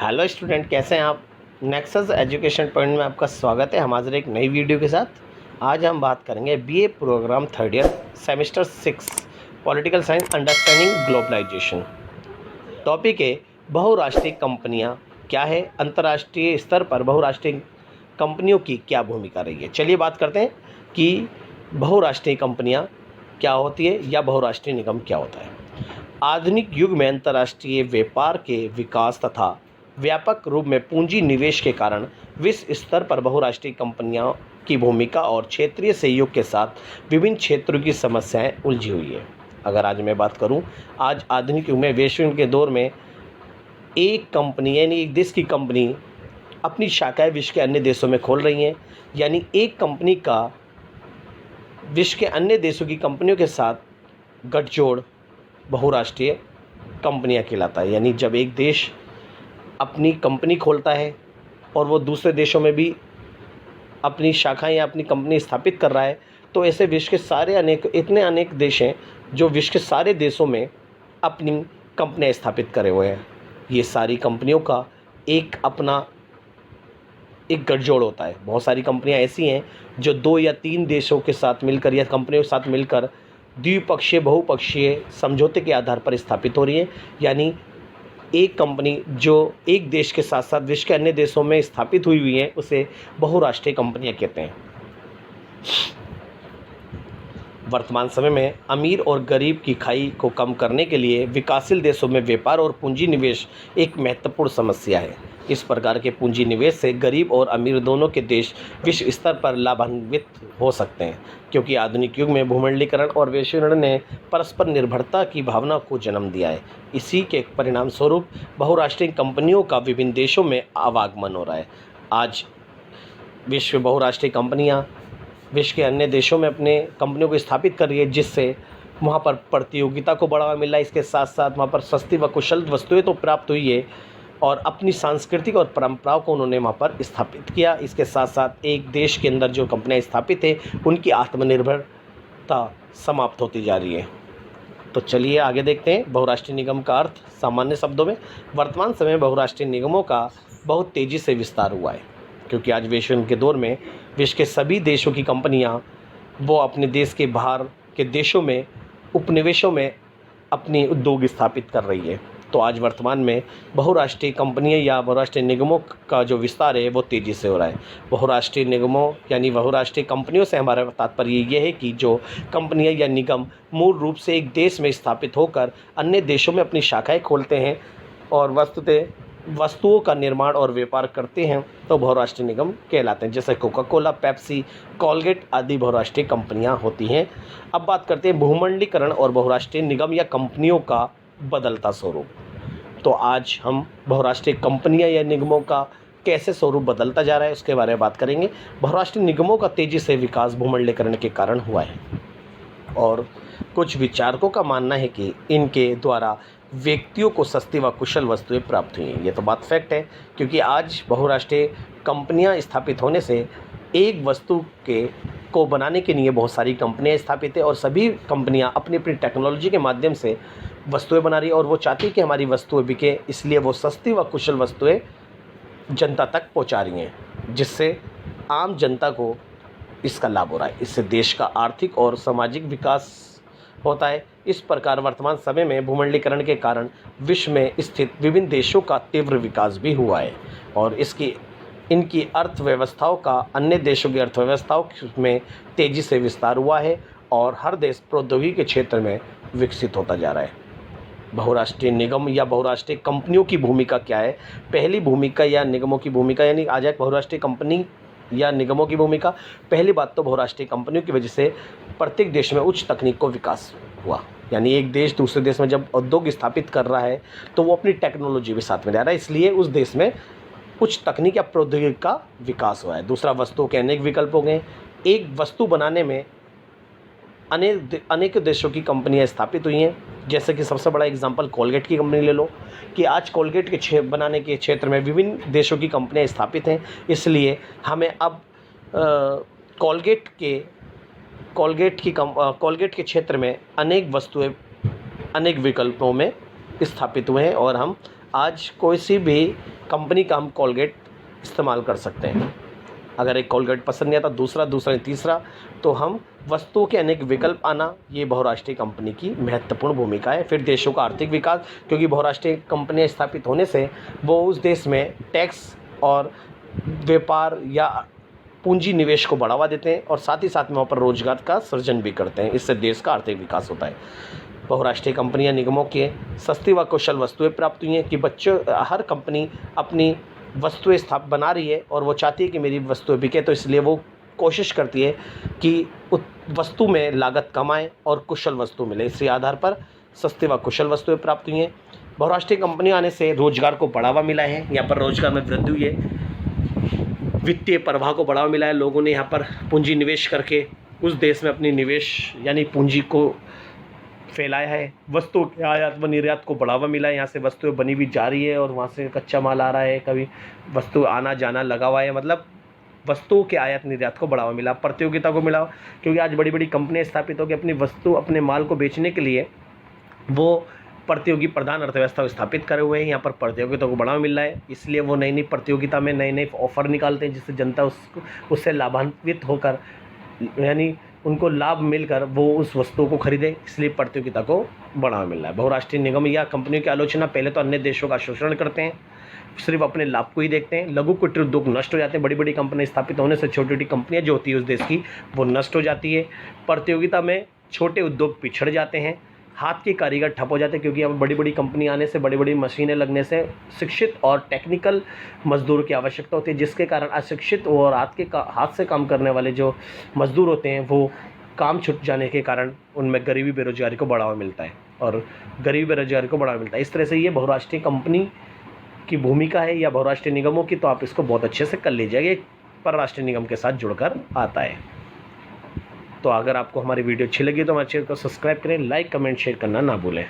Hello student, कैसे हैं आप। नेक्सस एजुकेशन पॉइंट में आपका स्वागत है। हम हाजिर एक नई वीडियो के साथ। आज हम बात करेंगे BA programme third year semester 6 political science understanding globalisation. Topic है बहुराष्ट्रीय कंपनियां क्या है, अंतर्राष्ट्रीय स्तर पर बहुराष्ट्रीय कंपनियों की क्या भूमिका रही है। चलिए बात करते हैं कि बहुराष्ट्रीय कंपनियां क्या होती है या बहुराष्ट्रीय निगम क्या होता है। आधुनिक युग में अंतर्राष्ट्रीय व्यापार के विकास तथा व्यापक रूप में पूंजी निवेश के कारण विश्व स्तर पर बहुराष्ट्रीय कंपनियों की भूमिका और क्षेत्रीय सहयोग के साथ विभिन्न क्षेत्रों की समस्याएं उलझी हुई है। अगर आज मैं बात करूं, आज आधुनिक युग में वैश्वीकरण के दौर में एक कंपनी यानी एक देश की कंपनी अपनी शाखाएं विश्व के अन्य देशों में खोल रही हैं। यानी एक कंपनी का विश्व के अन्य देशों की कंपनियों के साथ गठजोड़ बहुराष्ट्रीय कंपनियां कहलाता है। यानी जब एक देश अपनी कंपनी खोलता है और वो दूसरे देशों में भी अपनी शाखाएं या अपनी कंपनी स्थापित कर रहा है, तो ऐसे विश्व के सारे अनेक देश हैं जो विश्व के सारे देशों में अपनी कंपनियां स्थापित करे हुए हैं। ये सारी कंपनियों का एक अपना एक गठजोड़ होता है। बहुत सारी कंपनियां ऐसी हैं जो 2 या 3 देशों के साथ मिलकर या कंपनियों के साथ मिलकर द्विपक्षीय बहुपक्षीय समझौते के आधार पर स्थापित हो रही है। यानी एक कंपनी जो एक देश के साथ साथ विश्व के अन्य देशों में स्थापित हुई है उसे बहुराष्ट्रीय कंपनियां कहते हैं। वर्तमान समय में अमीर और गरीब की खाई को कम करने के लिए विकासशील देशों में व्यापार और पूंजी निवेश एक महत्वपूर्ण समस्या है। इस प्रकार के पूंजी निवेश से गरीब और अमीर दोनों के देश विश्व स्तर पर लाभान्वित हो सकते हैं, क्योंकि आधुनिक युग में भूमंडलीकरण और वैश्वीकरण ने परस्पर निर्भरता की भावना को जन्म दिया है। इसी के परिणाम स्वरूप बहुराष्ट्रीय कंपनियों का विभिन्न देशों में आवागमन हो रहा है। आज विश्व बहुराष्ट्रीय कंपनियां विश्व के अन्य देशों में अपने कंपनियों को स्थापित कर रही है, जिससे वहाँ पर प्रतियोगिता को बढ़ावा मिला है। इसके साथ साथ वहाँ पर सस्ती व कुशल वस्तुएं तो प्राप्त हुई है और अपनी सांस्कृतिक और परंपराओं को उन्होंने वहाँ पर स्थापित किया। इसके साथ साथ एक देश के अंदर जो कंपनियाँ स्थापित है उनकी आत्मनिर्भरता समाप्त होती जा रही है। तो चलिए आगे देखते हैं। बहुराष्ट्रीय निगम का अर्थ सामान्य शब्दों में, वर्तमान समय में बहुराष्ट्रीय निगमों का बहुत तेज़ी से विस्तार हुआ है, क्योंकि आज वैश्वीकरण के दौर में विश्व के सभी देशों की कंपनियां वो अपने देश के बाहर के देशों में उपनिवेशों में अपनी उद्योग स्थापित कर रही है। तो आज वर्तमान में बहुराष्ट्रीय कंपनियां या बहुराष्ट्रीय निगमों का जो विस्तार है वो तेज़ी से हो रहा है। बहुराष्ट्रीय निगमों यानी बहुराष्ट्रीय कंपनियों से हमारा तात्पर्य ये है कि जो कंपनियां या निगम मूल रूप से एक देश में स्थापित होकर अन्य देशों में अपनी शाखाएँ खोलते हैं और वस्तुओं का निर्माण और व्यापार करते हैं, तो बहुराष्ट्रीय निगम कहलाते हैं। जैसे कोका कोला, पेप्सी, कोलगेट आदि बहुराष्ट्रीय कंपनियां होती हैं। अब बात करते हैं भूमंडलीकरण और बहुराष्ट्रीय निगम या कंपनियों का बदलता स्वरूप। तो आज हम बहुराष्ट्रीय कंपनियां या निगमों का कैसे स्वरूप बदलता जा रहा है उसके बारे में बात करेंगे। बहुराष्ट्रीय निगमों का तेज़ी से विकास भूमंडलीकरण के कारण हुआ है और कुछ विचारकों का मानना है कि इनके द्वारा व्यक्तियों को सस्ती व कुशल वस्तुएं प्राप्त हुई हैं। ये तो बात फैक्ट है, क्योंकि आज बहुराष्ट्रीय कंपनियां स्थापित होने से एक वस्तु को बनाने के लिए बहुत सारी कंपनियां स्थापित है और सभी कंपनियां अपनी अपनी टेक्नोलॉजी के माध्यम से वस्तुएं बना रही है और वो चाहती है कि हमारी वस्तुएं बिके, इसलिए वो सस्ती व कुशल वस्तुएं जनता तक पहुँचा रही हैं, जिससे आम जनता को इसका लाभ हो रहा है। इससे देश का आर्थिक और सामाजिक विकास होता है। इस प्रकार वर्तमान समय में भूमंडलीकरण के कारण विश्व में स्थित विभिन्न देशों का तीव्र विकास भी हुआ है और इनकी अर्थव्यवस्थाओं का अन्य देशों की अर्थव्यवस्थाओं में तेज़ी से विस्तार हुआ है और हर देश प्रौद्योगिकी के क्षेत्र में विकसित होता जा रहा है। बहुराष्ट्रीय निगम या बहुराष्ट्रीय कंपनियों की भूमिका क्या है। पहली भूमिका या निगमों की भूमिका, यानी आ जाए बहुराष्ट्रीय कंपनी या निगमों की भूमिका। पहली बात तो बहुराष्ट्रीय कंपनियों की वजह से प्रत्येक देश में उच्च तकनीक को विकास हुआ। यानी एक देश दूसरे देश में जब उद्योग स्थापित कर रहा है तो वो अपनी टेक्नोलॉजी भी साथ में ले रहा है, इसलिए उस देश में उच्च तकनीक या प्रौद्योगिकी का विकास हुआ है। दूसरा, वस्तुओं के अनेक विकल्प हो गए। एक वस्तु बनाने में अनेक देशों की कंपनियां स्थापित हुई हैं। जैसे कि सबसे बड़ा एग्जांपल कोलगेट की कंपनी ले लो, कि आज कोलगेट के बनाने के क्षेत्र में विभिन्न देशों की कंपनियां स्थापित हैं। इसलिए हमें अब कोलगेट के क्षेत्र में अनेक वस्तुएं अनेक विकल्पों में स्थापित हुए हैं और हम आज कोई सी भी कंपनी का हम कोलगेट इस्तेमाल कर सकते हैं। अगर एक कोलगेट पसंद नहीं आता, दूसरा नहीं तीसरा, तो हम वस्तुओं के अनेक विकल्प आना, ये बहुराष्ट्रीय कंपनी की महत्वपूर्ण भूमिका है। फिर देशों का आर्थिक विकास, क्योंकि बहुराष्ट्रीय कंपनियां स्थापित होने से वो उस देश में टैक्स और व्यापार या पूंजी निवेश को बढ़ावा देते हैं और साथ ही साथ में वहाँ पर रोजगार का सृजन भी करते हैं। इससे देश का आर्थिक विकास होता है। बहुराष्ट्रीय कंपनियां निगमों के सस्ती व कुशल वस्तुएं प्राप्त हुई हैं कि बच्चों हर कंपनी अपनी वस्तुएं बना रही है और वो चाहती है कि मेरी वस्तुएं बिके, तो इसलिए वो कोशिश करती है कि वस्तु में लागत कम आए और कुशल वस्तु मिले। इसी आधार पर सस्ती व कुशल वस्तुएं प्राप्त हुई हैं। बहुराष्ट्रीय कंपनियां आने से रोजगार को बढ़ावा मिला है। यहाँ पर रोजगार में वृद्धि हुई है, वित्तीय प्रवाह को बढ़ावा मिला है। लोगों ने यहाँ पर पूंजी निवेश करके उस देश में अपनी निवेश यानी पूंजी को फैलाया है। वस्तुओं के आयात व निर्यात को बढ़ावा मिला है। यहाँ से वस्तुएं बनी भी जा रही है और वहाँ से कच्चा माल आ रहा है, कभी वस्तु आना जाना लगा हुआ है, मतलब वस्तुओं के आयात निर्यात को बढ़ावा मिला। प्रतियोगिता को मिला, क्योंकि आज बड़ी बड़ी कंपनियां स्थापित होकर अपनी वस्तु अपने माल को बेचने के लिए वो प्रतियोगी प्रधान अर्थव्यवस्था स्थापित करे हुए हैं। यहाँ पर प्रतियोगिता को बढ़ावा मिल रहा है, इसलिए वो नई नई प्रतियोगिता में नए नए ऑफर निकालते हैं, जिससे जनता उससे लाभान्वित होकर यानी उनको लाभ मिलकर वो उस वस्तुओं को खरीदे, इसलिए प्रतियोगिता को बढ़ावा मिल रहा है। बहुराष्ट्रीय निगम या कंपनियों की आलोचना पहले तो अन्य देशों का शोषण करते हैं, सिर्फ अपने लाभ को ही देखते हैं। लघु कुटीर उद्योग नष्ट हो जाते हैं। बड़ी बड़ी कंपनियां स्थापित होने से छोटी छोटी कंपनियां जो होती है उस देश की वो नष्ट हो जाती है। प्रतियोगिता में छोटे उद्योग पिछड़ जाते हैं। हाथ के कारीगर ठप हो जाते हैं, क्योंकि अब बड़ी बड़ी कंपनी आने से, बड़ी बड़ी मशीनें लगने से शिक्षित और टेक्निकल मजदूरों की आवश्यकता होती है, जिसके कारण अशिक्षित और हाथ से काम करने वाले जो मजदूर होते हैं वो काम छूट जाने के कारण उनमें गरीबी बेरोजगारी को बढ़ावा मिलता है और गरीबी बेरोजगारी को बढ़ावा मिलता है। इस तरह से ये बहुराष्ट्रीय कंपनी की भूमिका है या बहुराष्ट्रीय निगमों की, तो आप इसको बहुत अच्छे से कर लीजिएगा। एक परराष्ट्रीय निगम के साथ जुड़कर आता है। तो अगर आपको हमारी वीडियो अच्छी लगी तो हमारे चैनल को सब्सक्राइब करें, लाइक कमेंट शेयर करना ना भूलें।